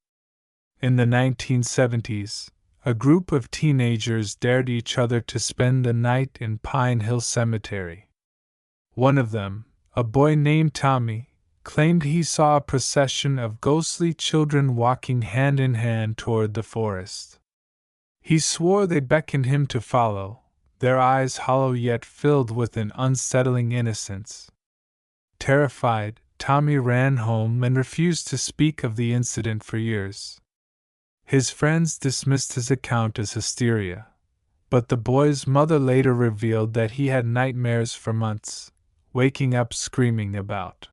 In the 1970s, a group of teenagers dared each other to spend the night in Pine Hill Cemetery. One of them, a boy named Tommy, claimed he saw a procession of ghostly children walking hand in hand toward the forest. He swore they beckoned him to follow, their eyes hollow yet filled with an unsettling innocence. Terrified, Tommy ran home and refused to speak of the incident for years. His friends dismissed his account as hysteria, but the boy's mother later revealed that he had nightmares for months, waking up screaming about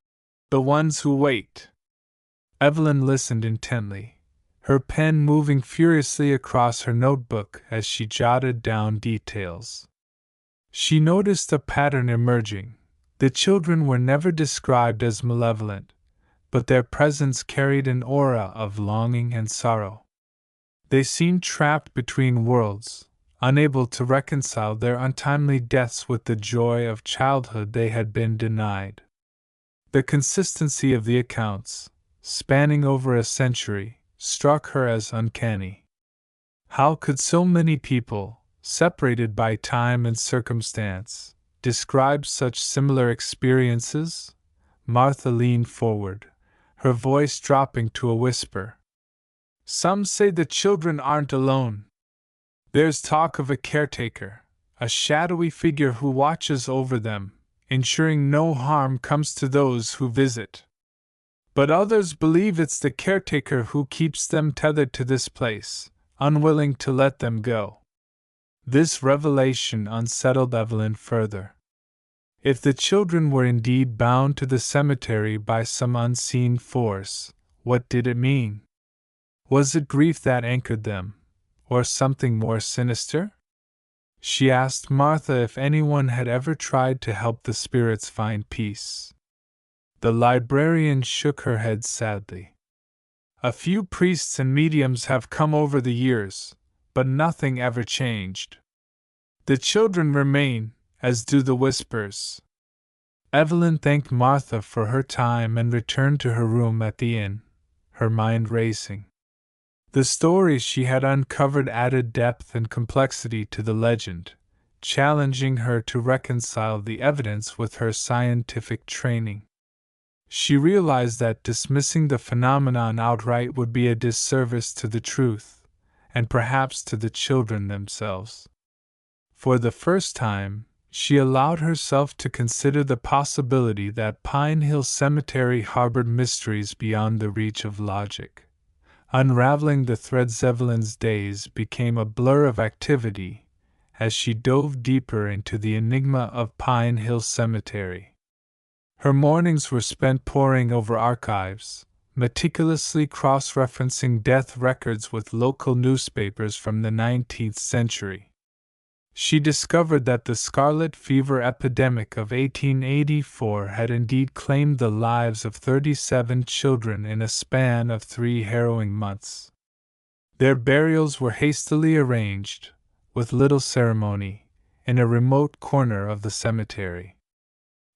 the ones who wait. Evelyn listened intently, her pen moving furiously across her notebook as she jotted down details. She noticed a pattern emerging. The children were never described as malevolent, but their presence carried an aura of longing and sorrow. They seemed trapped between worlds, unable to reconcile their untimely deaths with the joy of childhood they had been denied. The consistency of the accounts, spanning over a century, struck her as uncanny. How could so many people, separated by time and circumstance, describe such similar experiences? Martha leaned forward, her voice dropping to a whisper. Some say the children aren't alone. There's talk of a caretaker, a shadowy figure who watches over them, ensuring no harm comes to those who visit. But others believe it's the caretaker who keeps them tethered to this place, unwilling to let them go. This revelation unsettled Evelyn further. If the children were indeed bound to the cemetery by some unseen force, what did it mean? Was it grief that anchored them, or something more sinister? She asked Martha if anyone had ever tried to help the spirits find peace. The librarian shook her head sadly. A few priests and mediums have come over the years, but nothing ever changed. The children remain, as do the whispers. Evelyn thanked Martha for her time and returned to her room at the inn, her mind racing. The stories she had uncovered added depth and complexity to the legend, challenging her to reconcile the evidence with her scientific training. She realized that dismissing the phenomenon outright would be a disservice to the truth, and perhaps to the children themselves. For the first time, she allowed herself to consider the possibility that Pine Hill Cemetery harbored mysteries beyond the reach of logic. Unraveling the threads, Evelyn's days became a blur of activity as she dove deeper into the enigma of Pine Hill Cemetery. Her mornings were spent poring over archives, meticulously cross-referencing death records with local newspapers from the 19th century. She discovered that the scarlet fever epidemic of 1884 had indeed claimed the lives of 37 children in a span of 3 harrowing months. Their burials were hastily arranged, with little ceremony, in a remote corner of the cemetery.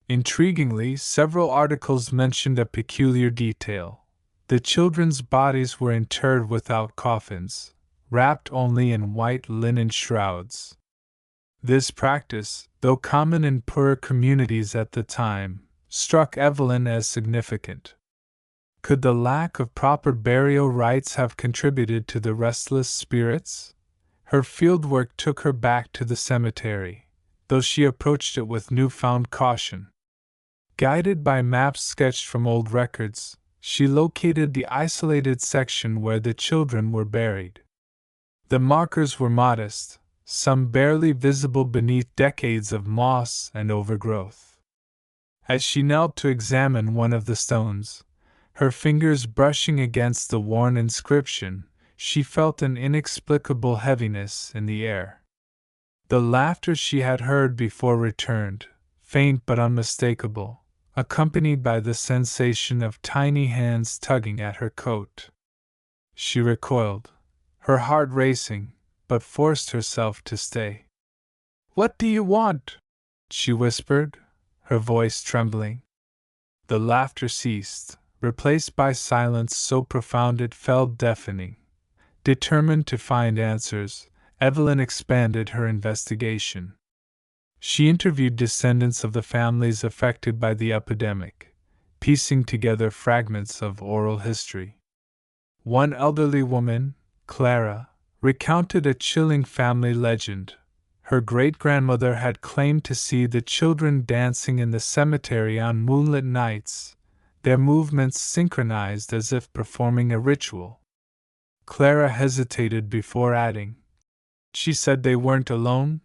Intriguingly, several articles mentioned a peculiar detail. The children's bodies were interred without coffins, wrapped only in white linen shrouds. This practice, though common in poorer communities at the time, struck Evelyn as significant. Could the lack of proper burial rites have contributed to the restless spirits? Her fieldwork took her back to the cemetery, though she approached it with newfound caution. Guided by maps sketched from old records, she located the isolated section where the children were buried. The markers were modest, some barely visible beneath decades of moss and overgrowth. As she knelt to examine one of the stones, her fingers brushing against the worn inscription, she felt an inexplicable heaviness in the air. The laughter she had heard before returned, faint but unmistakable, accompanied by the sensation of tiny hands tugging at her coat. She recoiled, her heart racing, but forced herself to stay. "What do you want?" she whispered, her voice trembling. The laughter ceased, replaced by silence so profound it felt deafening. Determined to find answers, Evelyn expanded her investigation. She interviewed descendants of the families affected by the epidemic, piecing together fragments of oral history. One elderly woman, Clara, recounted a chilling family legend. Her great-grandmother had claimed to see the children dancing in the cemetery on moonlit nights, their movements synchronized as if performing a ritual. Clara hesitated before adding, "She said they weren't alone?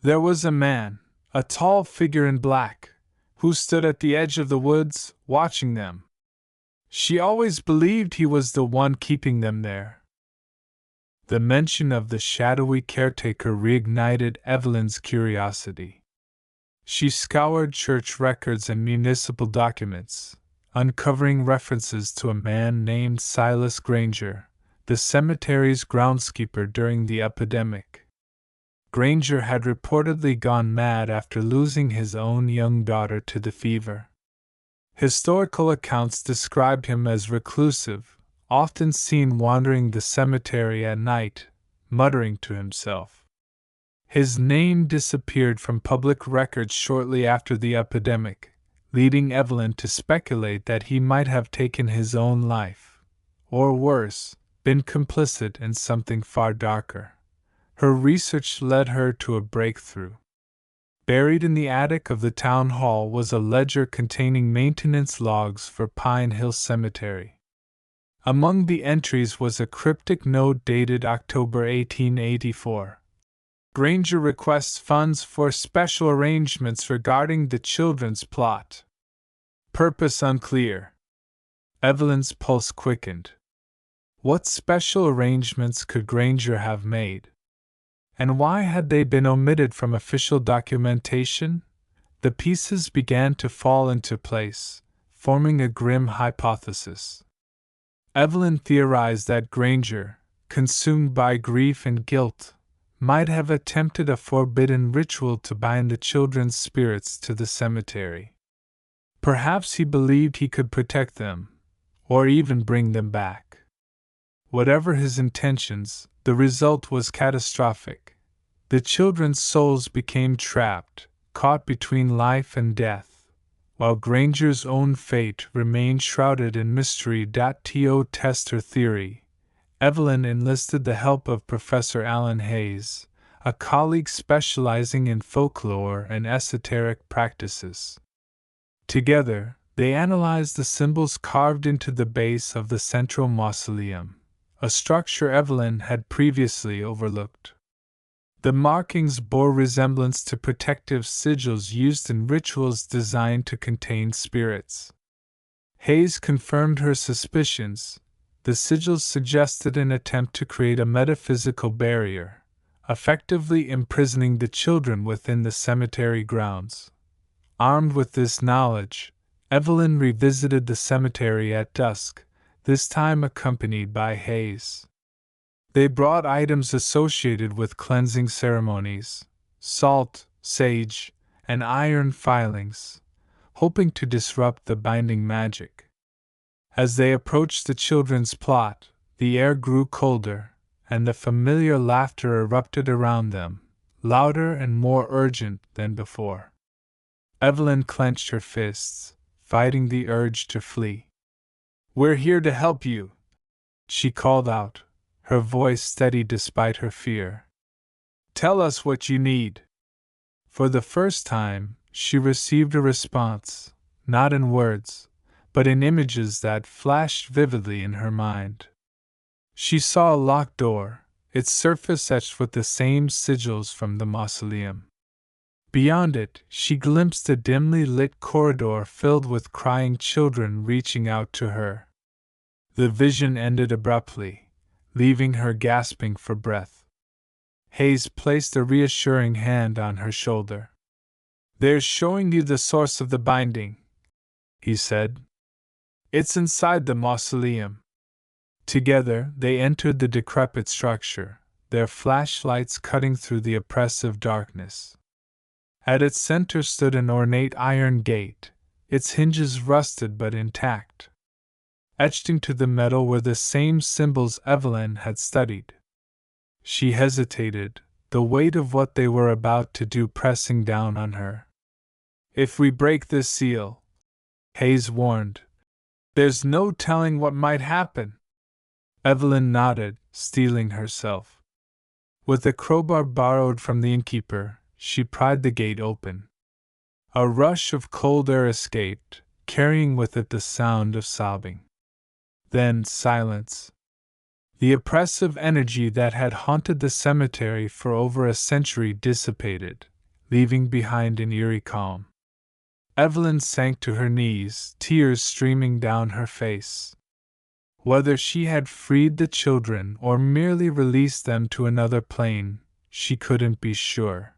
There was a man, a tall figure in black, who stood at the edge of the woods, watching them. She always believed he was the one keeping them there." The mention of the shadowy caretaker reignited Evelyn's curiosity. She scoured church records and municipal documents, uncovering references to a man named Silas Granger, the cemetery's groundskeeper during the epidemic. Granger had reportedly gone mad after losing his own young daughter to the fever. Historical accounts described him as reclusive, often seen wandering the cemetery at night, muttering to himself. His name disappeared from public records shortly after the epidemic, leading Evelyn to speculate that he might have taken his own life, or worse, been complicit in something far darker. Her research led her to a breakthrough. Buried in the attic of the town hall was a ledger containing maintenance logs for Pine Hill Cemetery. Among the entries was a cryptic note dated October 1884. Granger requests funds for special arrangements regarding the children's plot. Purpose unclear. Evelyn's pulse quickened. What special arrangements could Granger have made? And why had they been omitted from official documentation? The pieces began to fall into place, forming a grim hypothesis. Evelyn theorized that Granger, consumed by grief and guilt, might have attempted a forbidden ritual to bind the children's spirits to the cemetery. Perhaps he believed he could protect them, or even bring them back. Whatever his intentions, the result was catastrophic. The children's souls became trapped, caught between life and death, while Granger's own fate remained shrouded in mystery. To test her theory, Evelyn enlisted the help of Professor Alan Hayes, a colleague specializing in folklore and esoteric practices. Together, they analyzed the symbols carved into the base of the central mausoleum, a structure Evelyn had previously overlooked. The markings bore resemblance to protective sigils used in rituals designed to contain spirits. Hayes confirmed her suspicions. The sigils suggested an attempt to create a metaphysical barrier, effectively imprisoning the children within the cemetery grounds. Armed with this knowledge, Evelyn revisited the cemetery at dusk, this time accompanied by Hayes. They brought items associated with cleansing ceremonies, salt, sage, and iron filings, hoping to disrupt the binding magic. As they approached the children's plot, the air grew colder, and the familiar laughter erupted around them, louder and more urgent than before. Evelyn clenched her fists, fighting the urge to flee. "We're here to help you," she called out, her voice steady despite her fear. "Tell us what you need." For the first time, she received a response, not in words, but in images that flashed vividly in her mind. She saw a locked door, its surface etched with the same sigils from the mausoleum. Beyond it, she glimpsed a dimly lit corridor filled with crying children reaching out to her. The vision ended abruptly, leaving her gasping for breath. Hayes placed a reassuring hand on her shoulder. "They're showing you the source of the binding," he said. "It's inside the mausoleum." Together, they entered the decrepit structure, their flashlights cutting through the oppressive darkness. At its center stood an ornate iron gate, its hinges rusted but intact. Etched into the metal were the same symbols Evelyn had studied. She hesitated, the weight of what they were about to do pressing down on her. "If we break this seal," Hayes warned, "there's no telling what might happen." Evelyn nodded, steeling herself. With a crowbar borrowed from the innkeeper, she pried the gate open. A rush of cold air escaped, carrying with it the sound of sobbing. Then silence. The oppressive energy that had haunted the cemetery for over a century dissipated, leaving behind an eerie calm. Evelyn sank to her knees, tears streaming down her face. Whether she had freed the children or merely released them to another plane, she couldn't be sure.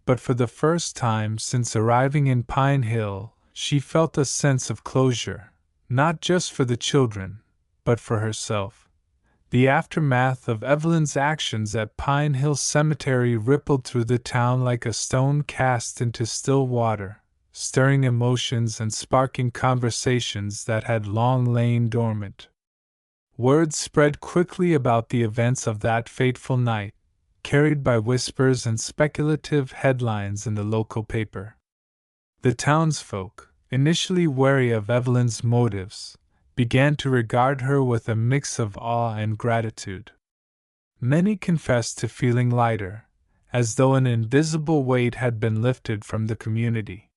But for the first time since arriving in Pine Hill, she felt a sense of closure, not just for the children, but for herself. The aftermath of Evelyn's actions at Pine Hill Cemetery rippled through the town like a stone cast into still water, stirring emotions and sparking conversations that had long lain dormant. Word spread quickly about the events of that fateful night, carried by whispers and speculative headlines in the local paper. The townsfolk, initially wary of Evelyn's motives, began to regard her with a mix of awe and gratitude. Many confessed to feeling lighter, as though an invisible weight had been lifted from the community.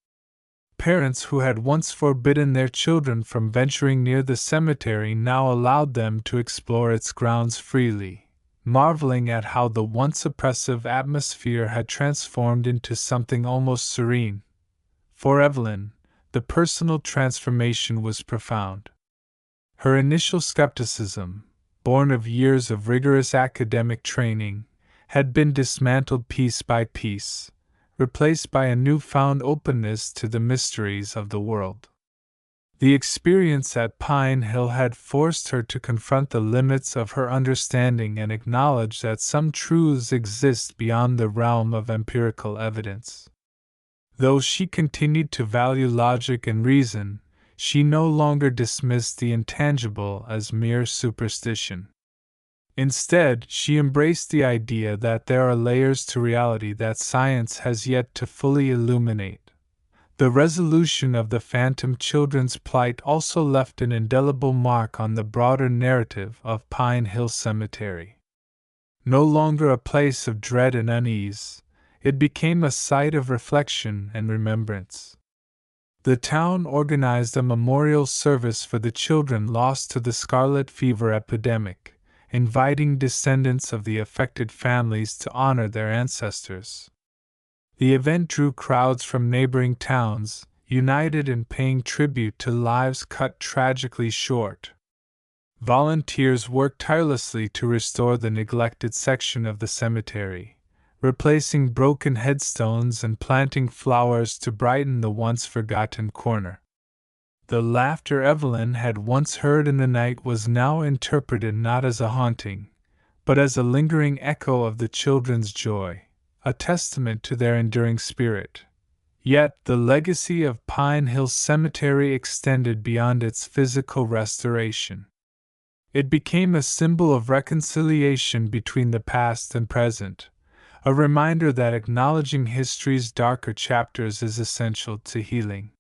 Parents who had once forbidden their children from venturing near the cemetery now allowed them to explore its grounds freely, marveling at how the once oppressive atmosphere had transformed into something almost serene. For Evelyn, the personal transformation was profound. Her initial skepticism, born of years of rigorous academic training, had been dismantled piece by piece, replaced by a newfound openness to the mysteries of the world. The experience at Pine Hill had forced her to confront the limits of her understanding and acknowledge that some truths exist beyond the realm of empirical evidence. Though she continued to value logic and reason, she no longer dismissed the intangible as mere superstition. Instead, she embraced the idea that there are layers to reality that science has yet to fully illuminate. The resolution of the phantom children's plight also left an indelible mark on the broader narrative of Pine Hill Cemetery. No longer a place of dread and unease, it became a site of reflection and remembrance. The town organized a memorial service for the children lost to the scarlet fever epidemic, inviting descendants of the affected families to honor their ancestors. The event drew crowds from neighboring towns, united in paying tribute to lives cut tragically short. Volunteers worked tirelessly to restore the neglected section of the cemetery, replacing broken headstones and planting flowers to brighten the once forgotten corner. The laughter Evelyn had once heard in the night was now interpreted not as a haunting, but as a lingering echo of the children's joy, a testament to their enduring spirit. Yet the legacy of Pine Hill Cemetery extended beyond its physical restoration. It became a symbol of reconciliation between the past and present, a reminder that acknowledging history's darker chapters is essential to healing.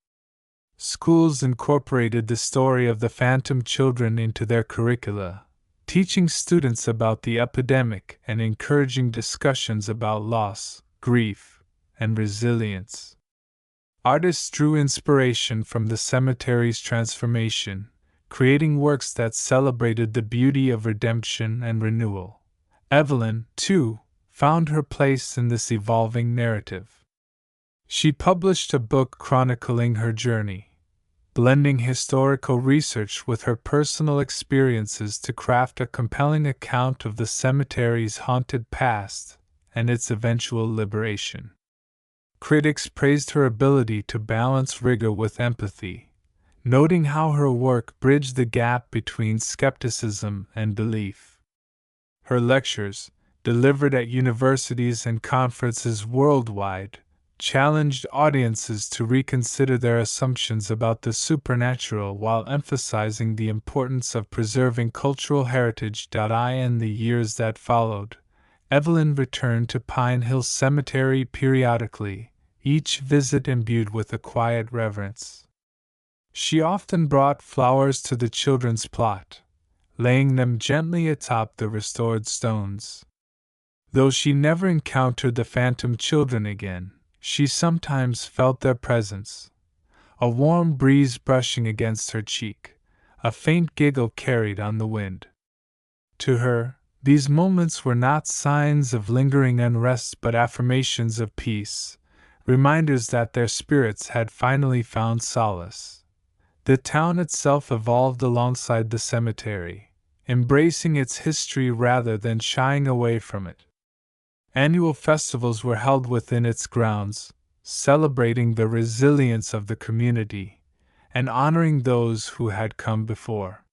Schools incorporated the story of the phantom children into their curricula, teaching students about the epidemic and encouraging discussions about loss, grief, and resilience. Artists drew inspiration from the cemetery's transformation, creating works that celebrated the beauty of redemption and renewal. Evelyn, too, found her place in this evolving narrative. She published a book chronicling her journey, blending historical research with her personal experiences to craft a compelling account of the cemetery's haunted past and its eventual liberation. Critics praised her ability to balance rigor with empathy, noting how her work bridged the gap between skepticism and belief. Her lectures, delivered at universities and conferences worldwide, challenged audiences to reconsider their assumptions about the supernatural while emphasizing the importance of preserving cultural heritage. In the years that followed, Evelyn returned to Pine Hill Cemetery periodically, each visit imbued with a quiet reverence. She often brought flowers to the children's plot, laying them gently atop the restored stones. Though she never encountered the phantom children again, she sometimes felt their presence, a warm breeze brushing against her cheek, a faint giggle carried on the wind. To her, these moments were not signs of lingering unrest but affirmations of peace, reminders that their spirits had finally found solace. The town itself evolved alongside the cemetery, embracing its history rather than shying away from it. Annual festivals were held within its grounds, celebrating the resilience of the community and honoring those who had come before.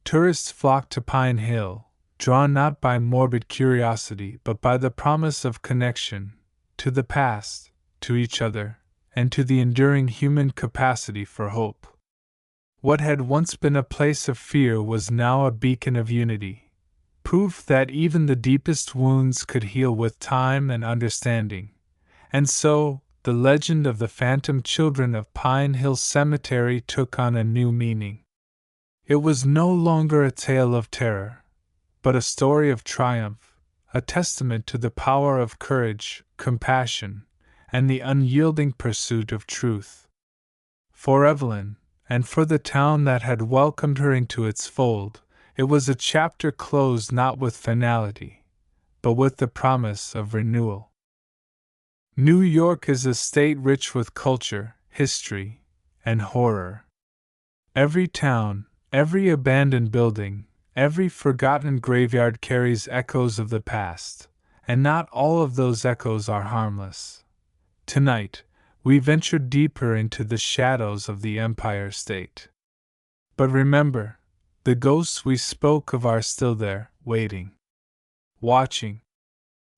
Tourists flocked to Pine Hill, drawn not by morbid curiosity but by the promise of connection to the past, to each other, and to the enduring human capacity for hope. What had once been a place of fear was now a beacon of unity, proof that even the deepest wounds could heal with time and understanding. And so, the legend of the phantom children of Pine Hill Cemetery took on a new meaning. It was no longer a tale of terror, but a story of triumph, a testament to the power of courage, compassion, and the unyielding pursuit of truth. For Evelyn, and for the town that had welcomed her into its fold, it was a chapter closed not with finality, but with the promise of renewal. New York is a state rich with culture, history, and horror. Every town, every abandoned building, Every forgotten graveyard carries echoes of the past, and not all of those echoes are harmless. Tonight, we venture deeper into the shadows of the Empire State. But remember, the ghosts we spoke of are still there, waiting, watching.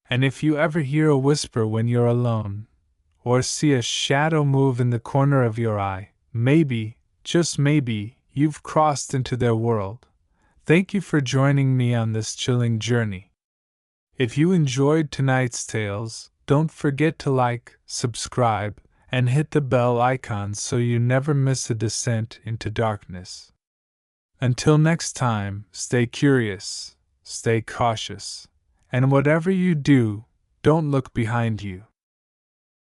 And if you ever hear a whisper when you're alone, or see a shadow move in the corner of your eye, maybe, just maybe, you've crossed into their world. Thank you for joining me on this chilling journey. If you enjoyed tonight's tales, don't forget to like, subscribe, and hit the bell icon so you never miss a descent into darkness. Until next time, stay curious, stay cautious, and whatever you do, don't look behind you.